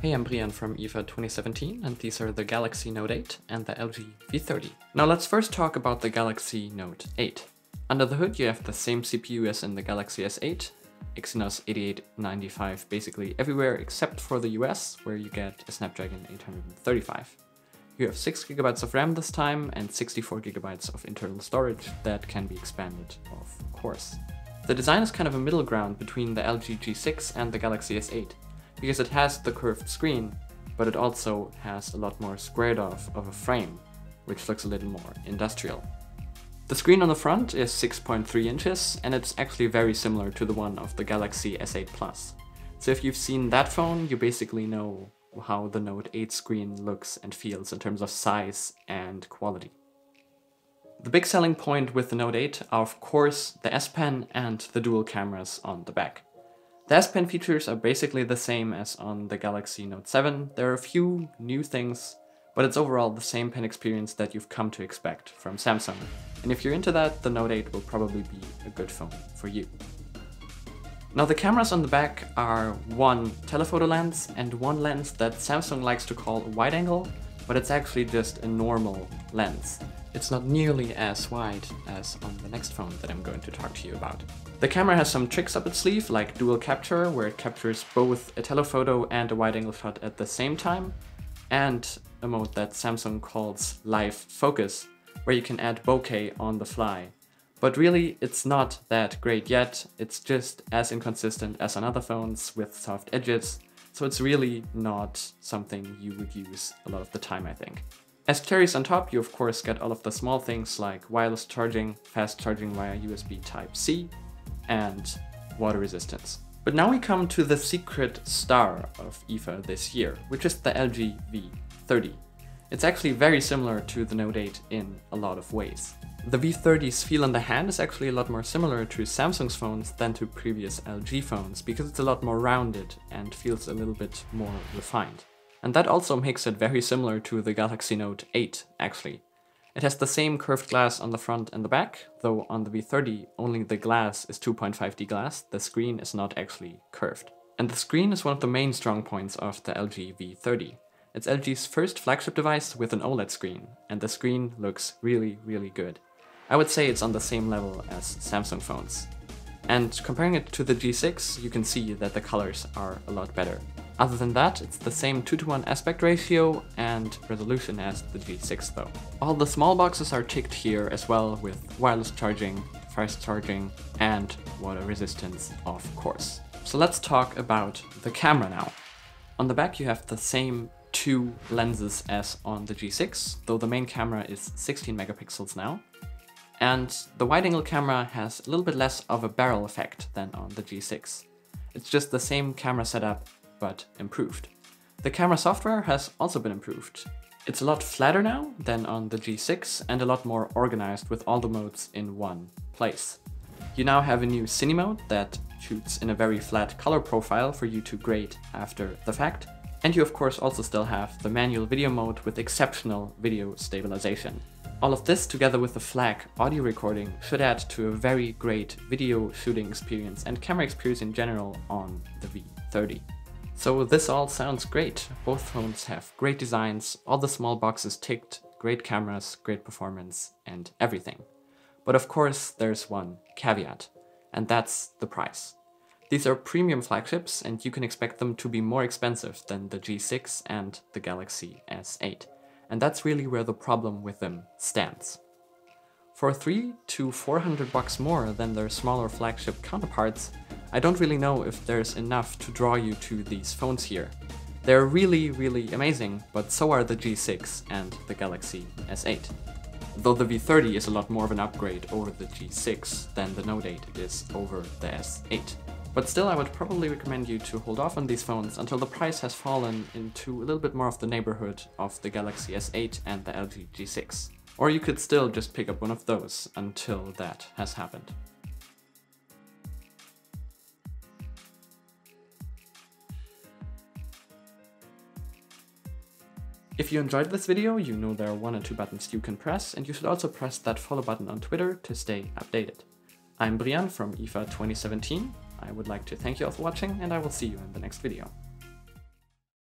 Hey, I'm Brian from IFA 2017, and these are the Galaxy Note 8 and the LG V30. Now let's first talk about the Galaxy Note 8. Under the hood you have the same CPU as in the Galaxy S8, Exynos 8895 basically everywhere except for the US, where you get a Snapdragon 835. You have 6GB of RAM this time and 64GB of internal storage that can be expanded, of course. The design is kind of a middle ground between the LG G6 and the Galaxy S8, because it has the curved screen, but it also has a lot more squared off of a frame, which looks a little more industrial. The screen on the front is 6.3 inches, and it's actually very similar to the one of the Galaxy S8 Plus. So if you've seen that phone, you basically know how the Note 8 screen looks and feels in terms of size and quality. The big selling point with the Note 8 are of course the S Pen and the dual cameras on the back. The S Pen features are basically the same as on the Galaxy Note 7. There are a few new things, but it's overall the same pen experience that you've come to expect from Samsung. And if you're into that, the Note 8 will probably be a good phone for you. Now the cameras on the back are one telephoto lens and one lens that Samsung likes to call a wide angle, but it's actually just a normal lens. It's not nearly as wide as on the next phone that I'm going to talk to you about. The camera has some tricks up its sleeve, like dual capture, where it captures both a telephoto and a wide-angle shot at the same time, and a mode that Samsung calls live focus, where you can add bokeh on the fly. But really, it's not that great yet. It's just as inconsistent as on other phones with soft edges, so it's really not something you would use a lot of the time, I think. As cherries on top, you of course get all of the small things like wireless charging, fast charging via USB Type-C, and water resistance. But now we come to the secret star of IFA this year, which is the LG V30. It's actually very similar to the Note 8 in a lot of ways. The V30's feel in the hand is actually a lot more similar to Samsung's phones than to previous LG phones, because it's a lot more rounded and feels a little bit more refined. And that also makes it very similar to the Galaxy Note 8, actually. It has the same curved glass on the front and the back, though on the V30 only the glass is 2.5D glass, the screen is not actually curved. And the screen is one of the main strong points of the LG V30. It's LG's first flagship device with an OLED screen, and the screen looks really, really good. I would say it's on the same level as Samsung phones. And comparing it to the G6, you can see that the colors are a lot better. Other than that, it's the same 2:1 aspect ratio and resolution as the G6 though. All the small boxes are ticked here as well, with wireless charging, fast charging, and water resistance, of course. So let's talk about the camera now. On the back you have the same two lenses as on the G6, though the main camera is 16 megapixels now. And the wide-angle camera has a little bit less of a barrel effect than on the G6. It's just the same camera setup, but improved. The camera software has also been improved. It's a lot flatter now than on the G6 and a lot more organized with all the modes in one place. You now have a new Cine mode that shoots in a very flat color profile for you to grade after the fact. And you of course also still have the manual video mode with exceptional video stabilization. All of this together with the FLAC audio recording should add to a very great video shooting experience and camera experience in general on the V30. So this all sounds great. Both phones have great designs, all the small boxes ticked, great cameras, great performance, and everything. But of course there's one caveat, and that's the price. These are premium flagships and you can expect them to be more expensive than the G6 and the Galaxy S8. And that's really where the problem with them stands. For $300 to $400 more than their smaller flagship counterparts, I don't really know if there's enough to draw you to these phones here. They're really, really amazing, but so are the G6 and the Galaxy S8. Though the V30 is a lot more of an upgrade over the G6 than the Note 8 is over the S8. But still, I would probably recommend you to hold off on these phones until the price has fallen into a little bit more of the neighborhood of the Galaxy S8 and the LG G6. Or you could still just pick up one of those until that has happened. If you enjoyed this video, you know there are 1 or 2 buttons you can press, and you should also press that follow button on Twitter to stay updated. I'm Brian from IFA 2017. I would like to thank you all for watching, and I will see you in the next video.